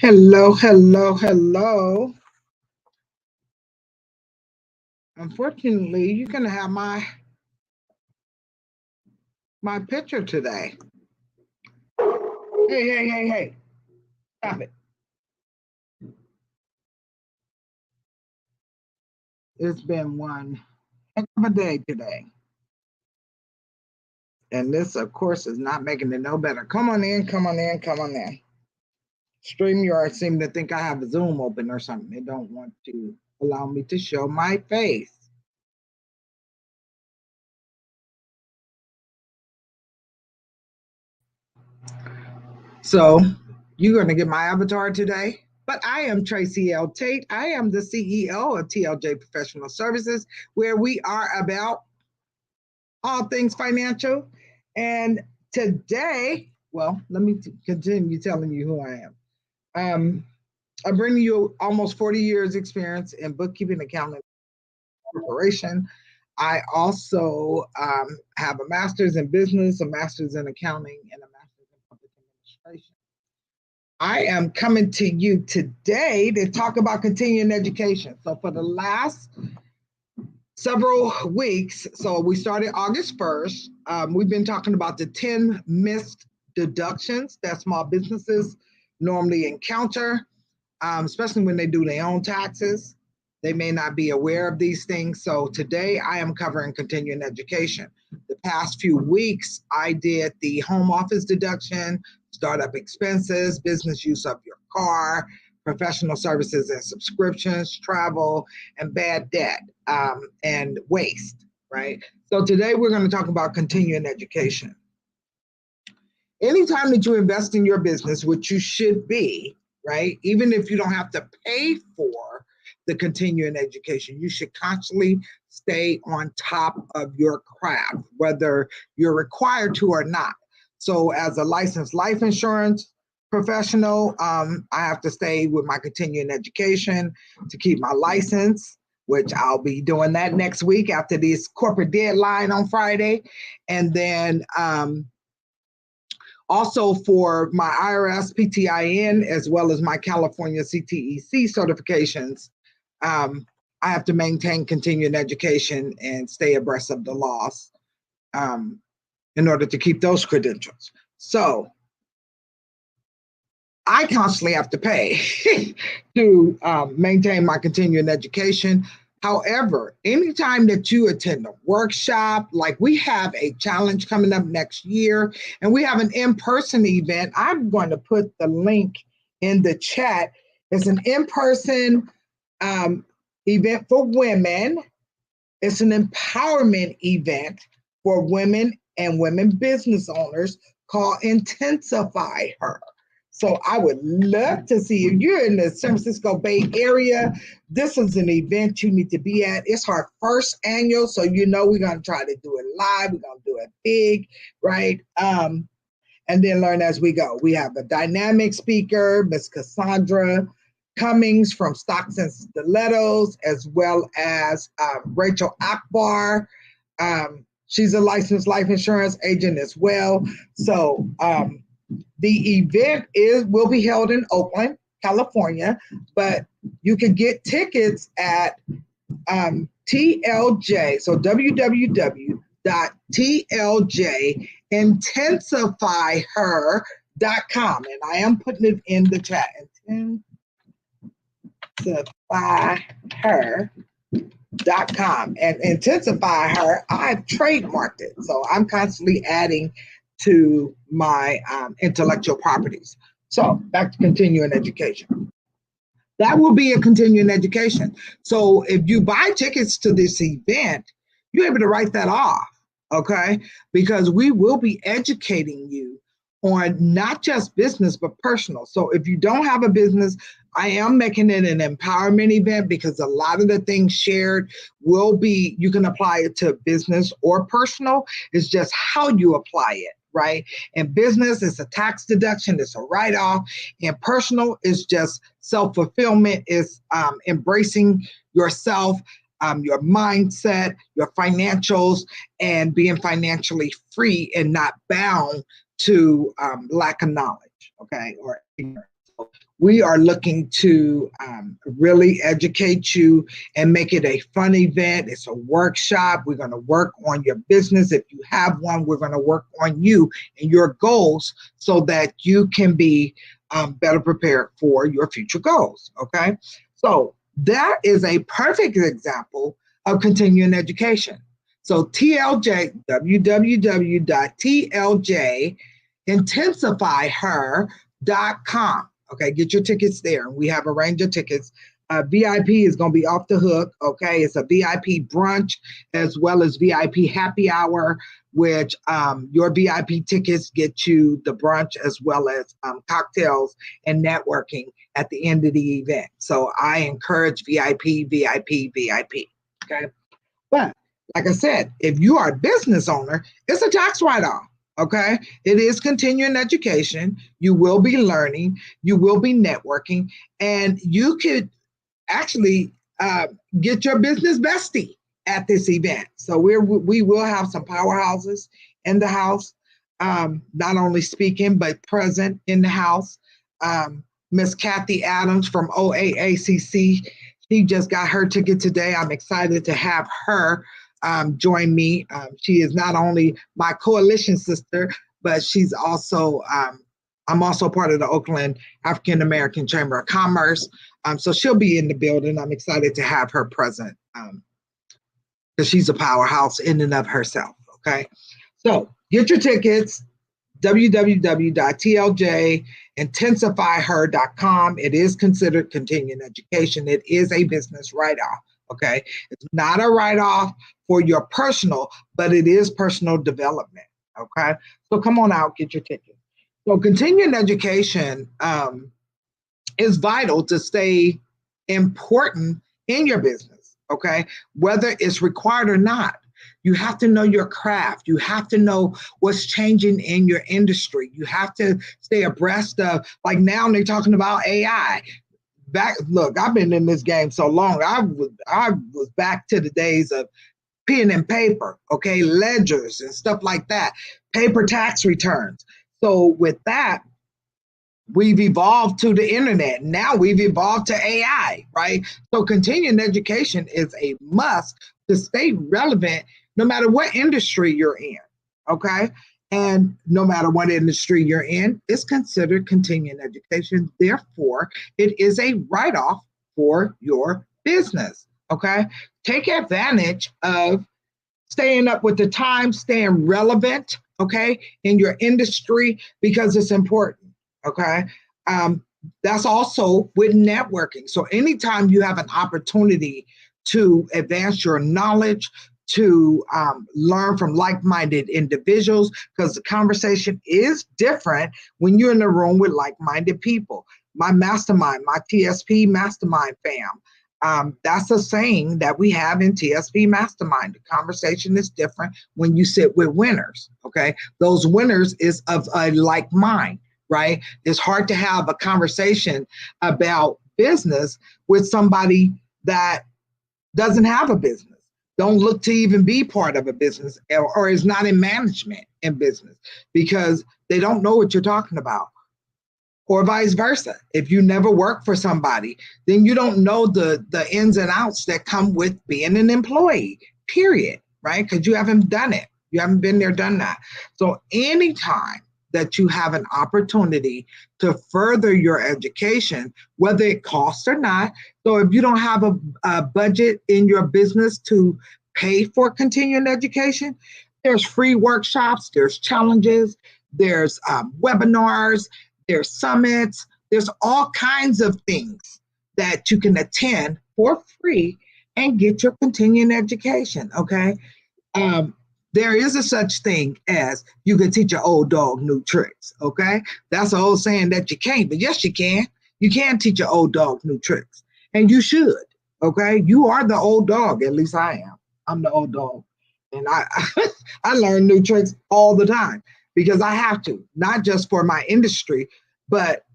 Hello, hello, hello. Unfortunately, you're gonna have my picture today. Hey, hey, hey, hey! Stop it! It's been one heck of a day today, and this, of course, is not making it no better. Come on in, come on in, come on in. StreamYard seem to think I have a Zoom open or something. They don't want to allow me to show my face. So you're going to get my avatar today. But I am Tracy L. Tate. I am the CEO of TLJ Professional Services, where we are about all things financial. And today, well, let me continue telling you who I am. I bring you almost 40 years experience in bookkeeping, accounting, corporation. I also have a master's in business, a master's in accounting, and a master's in public administration. I am coming to you today to talk about continuing education. So for the last several weeks, so we started August 1st, we've been talking about the 10 missed deductions that small businesses normally encounter, especially when they do their own taxes. They may not be aware of these things. So today I am covering continuing education. The past few weeks, I did the home office deduction, startup expenses, business use of your car, professional services and subscriptions, travel, and bad debt, and waste, right? So today we're going to talk about continuing education. Anytime that you invest in your business, which you should be, right? Even if you don't have to pay for the continuing education, you should constantly stay on top of your craft, whether you're required to or not. So, as a licensed life insurance professional, I have to stay with my continuing education to keep my license, which I'll be doing that next week after this corporate deadline on Friday. And then also for my IRS PTIN, as well as my California CTEC certifications, I have to maintain continuing education and stay abreast of the laws in order to keep those credentials. So I constantly have to pay to maintain my continuing education. However, anytime that you attend a workshop, like we have a challenge coming up next year, and we have an in-person event, I'm going to put the link in the chat. It's an in-person event for women. It's an empowerment event for women and women business owners called Intensify Her. So I would love to see if you're in the San Francisco Bay Area. This is an event you need to be at. It's our first annual, so you know we're going to try to do it live. We're going to do it big, right? And then learn as we go. We have a dynamic speaker, Miss Cassandra Cummings from Stocks and Stilettos, as well as Rachel Akbar. She's a licensed life insurance agent as well. So the event will be held in Oakland, California, but you can get tickets at TLJ, so www.tljintensifyher.com, and I am putting it in the chat. Intensifyher.com, and Intensify Her, I've trademarked it, so I'm constantly adding to my intellectual properties. So back to continuing education. That will be a continuing education. So if you buy tickets to this event, you're able to write that off, okay? Because we will be educating you on not just business, but personal. So if you don't have a business, I am making it an empowerment event because a lot of the things shared will be, you can apply it to business or personal. It's just how you apply it, right? In business, it's a tax deduction, it's a write-off. In personal, it's just self-fulfillment, it's embracing yourself, your mindset, your financials, and being financially free and not bound to lack of knowledge, okay, or ignorance. We are looking to really educate you and make it a fun event. It's a workshop. We're going to work on your business. If you have one, we're going to work on you and your goals so that you can be better prepared for your future goals. Okay. So that is a perfect example of continuing education. So TLJ, www.tljintensifyher.com. Okay, get your tickets there. We have a range of tickets. VIP is going to be off the hook. Okay, it's a VIP brunch as well as VIP happy hour, which your VIP tickets get you the brunch as well as cocktails and networking at the end of the event. So I encourage VIP, VIP, VIP. Okay, but like I said, if you are a business owner, it's a tax write-off. Okay, it is continuing education. You will be learning, you will be networking, and you could actually get your business bestie at this event. So we will have some powerhouses in the house, not only speaking but present in the house. Miss Kathy Adams from OAACC, she just got her ticket today. I'm excited to have her join me. She is not only my coalition sister, but she's also, I'm also part of the Oakland African American Chamber of Commerce. So she'll be in the building. I'm excited to have her present because she's a powerhouse in and of herself. Okay. So get your tickets, www.tljintensifyher.com. It is considered continuing education. It is a business write-off. Okay. It's not a write-off for your personal, but it is personal development. Okay. So come on out, get your ticket. So continuing education is vital to stay important in your business. Okay. Whether it's required or not. You have to know your craft. You have to know what's changing in your industry. You have to stay abreast of, like now they're talking about AI. Look, I've been in this game so long. I was back to the days of pen and paper, okay, ledgers and stuff like that, paper tax returns. So with that, we've evolved to the internet. Now we've evolved to AI, right? So continuing education is a must to stay relevant no matter what industry you're in, okay? And no matter what industry you're in, it's considered continuing education. Therefore, it is a write-off for your business, okay? Take advantage of staying up with the times, staying relevant, okay, in your industry because it's important, okay? That's also with networking. So anytime you have an opportunity to advance your knowledge, to learn from like-minded individuals, because the conversation is different when you're in a room with like-minded people. My mastermind, my TSP mastermind fam, that's a saying that we have in TSP Mastermind. The conversation is different when you sit with winners, okay? Those winners is of a like mind, right? It's hard to have a conversation about business with somebody that doesn't have a business, don't look to even be part of a business, or is not in management in business because they don't know what you're talking about. Or vice versa. If you never work for somebody, then you don't know the ins and outs that come with being an employee, period, right? Because you haven't done it. You haven't been there, done that. So anytime that you have an opportunity to further your education, whether it costs or not. So if you don't have a budget in your business to pay for continuing education, there's free workshops, there's challenges, there's webinars, there's summits, there's all kinds of things that you can attend for free and get your continuing education, okay? There is a such thing as you can teach an old dog new tricks, okay? That's an old saying that you can't, but yes, you can. You can teach an old dog new tricks, and you should, okay? You are the old dog, at least I am. I'm the old dog, and I learn new tricks all the time because I have to, not just for my industry, but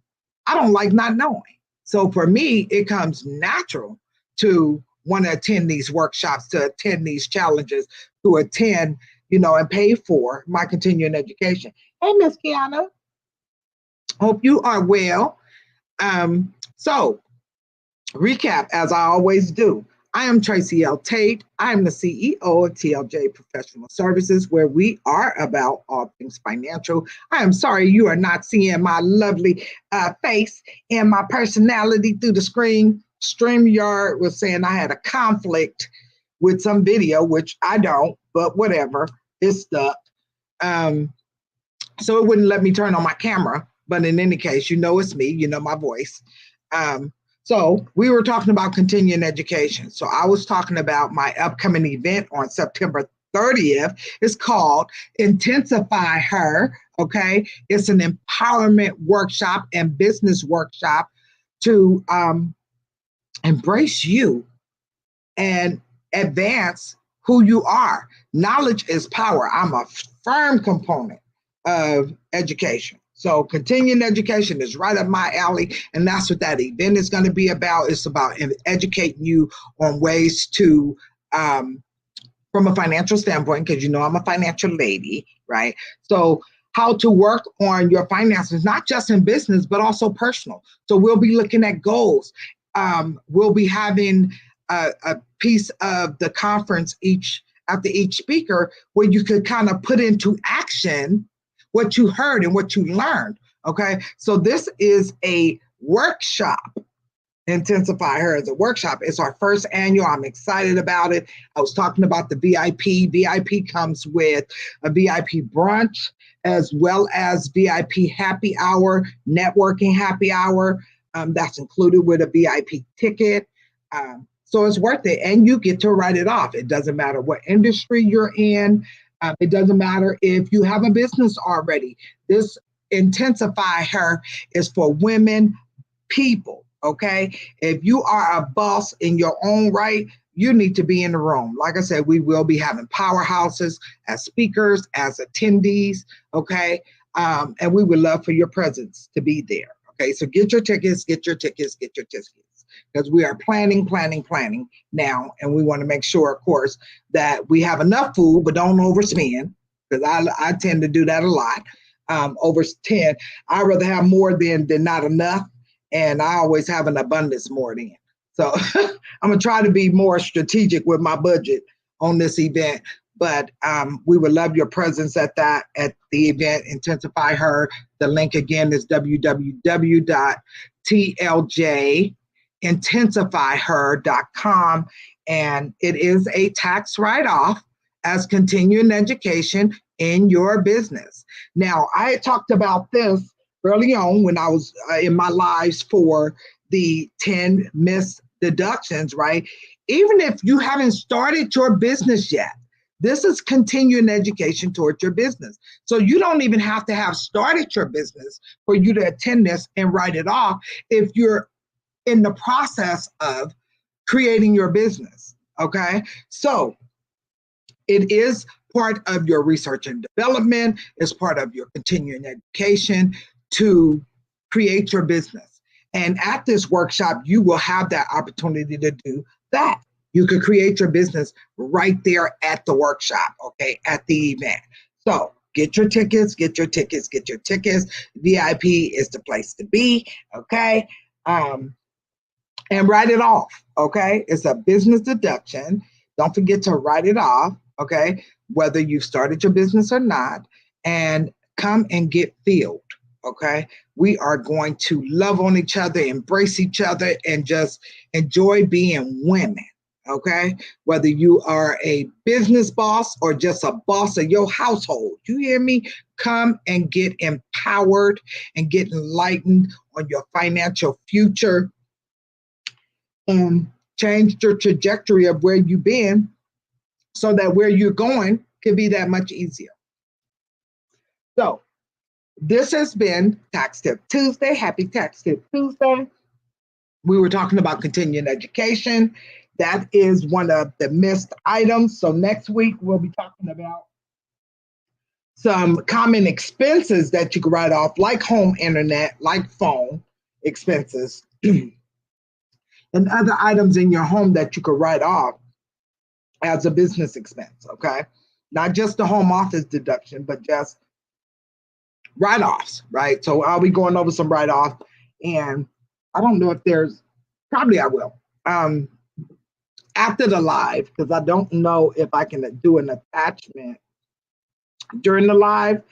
I don't like not knowing. So for me, it comes natural to want to attend these workshops, to attend these challenges, to attend, and pay for my continuing education. Hey, Miss Kiana, hope you are well. So recap, as I always do. I am Tracy L. Tate. I am the CEO of TLJ Professional Services, where we are about all things financial. I am sorry you are not seeing my lovely face and my personality through the screen. StreamYard was saying I had a conflict with some video, which I don't, but whatever, it's stuck. So it wouldn't let me turn on my camera. But in any case, you know it's me, you know my voice. So we were talking about continuing education. So I was talking about my upcoming event on September 30th. It's called Intensify Her. Okay. It's an empowerment workshop and business workshop to embrace you and advance who you are. Knowledge is power. I'm a firm component of education. So continuing education is right up my alley, and that's what that event is going to be about. It's about educating you on ways to, from a financial standpoint, because you know I'm a financial lady, right? So how to work on your finances, not just in business, but also personal. So we'll be looking at goals. We'll be having a piece of the conference after each speaker where you could kind of put into action what you heard and what you learned. Okay. So this is a workshop. Intensify Her as a workshop. It's our first annual. I'm excited about it. I was talking about the VIP. VIP comes with a VIP brunch as well as VIP happy hour, networking happy hour. That's included with a VIP ticket. So it's worth it. And you get to write it off. It doesn't matter what industry you're in. It doesn't matter if you have a business already. This Intensify Her is for women, people, okay? If you are a boss in your own right, you need to be in the room. Like I said, we will be having powerhouses as speakers, as attendees, okay? And we would love for your presence to be there, okay? So get your tickets, because we are planning now, and we want to make sure, of course, that we have enough food, but don't overspend, because I tend to do that a lot. Overspend. I'd rather have more than not enough, and I always have an abundance more than. So I'm gonna try to be more strategic with my budget on this event. But we would love your presence at the event. Intensify Her. The link again is www.tljintensifyher.com, and it is a tax write-off as continuing education in your business. Now, I talked about this early on when I was in my lives for the 10 missed deductions, right? Even if you haven't started your business yet, this is continuing education towards your business. So you don't even have to have started your business for you to attend this and write it off if you're in the process of creating your business, okay? So it is part of your research and development. It's part of your continuing education to create your business. And at this workshop, you will have that opportunity to do that. You could create your business right there at the workshop, okay, at the event. So get your tickets. VIP is the place to be, okay? And write it off, okay? It's a business deduction. Don't forget to write it off, okay? Whether you've started your business or not, and come and get filled, okay? We are going to love on each other, embrace each other, and just enjoy being women, okay? Whether you are a business boss or just a boss of your household, you hear me? Come and get empowered and get enlightened on your financial future and change your trajectory of where you've been so that where you're going can be that much easier. So this has been Tax Tip Tuesday. Happy Tax Tip Tuesday. We were talking about continuing education. That is one of the missed items. So next week, we'll be talking about some common expenses that you can write off, like home internet, like phone expenses, and other items in your home that you could write off as a business expense, okay? Not just the home office deduction, but just write-offs, right? So I'll be going over some write-off, and I don't know if there's, probably I will. After the live, because I don't know if I can do an attachment during the live,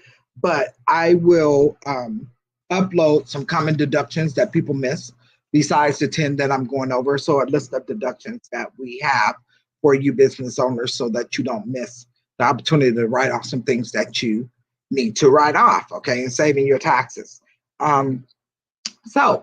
but I will upload some common deductions that people miss besides the 10 that I'm going over. So a list of deductions that we have for you business owners so that you don't miss the opportunity to write off some things that you need to write off, okay, and saving your taxes. So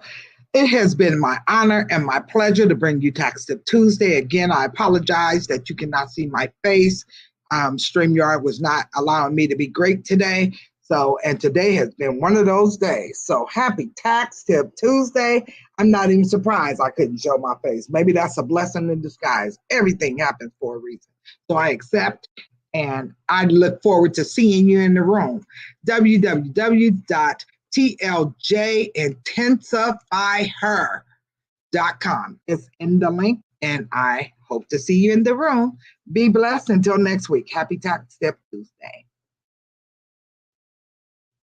it has been my honor and my pleasure to bring you Tax Tip Tuesday. Again, I apologize that you cannot see my face. StreamYard was not allowing me to be great today. So, and today has been one of those days. So happy Tax Tip Tuesday. I'm not even surprised I couldn't show my face. Maybe that's a blessing in disguise. Everything happens for a reason. So I accept, and I look forward to seeing you in the room. www.tljintensifyher.com is in the link, and I hope to see you in the room. Be blessed until next week. Happy Tax Tip Tuesday.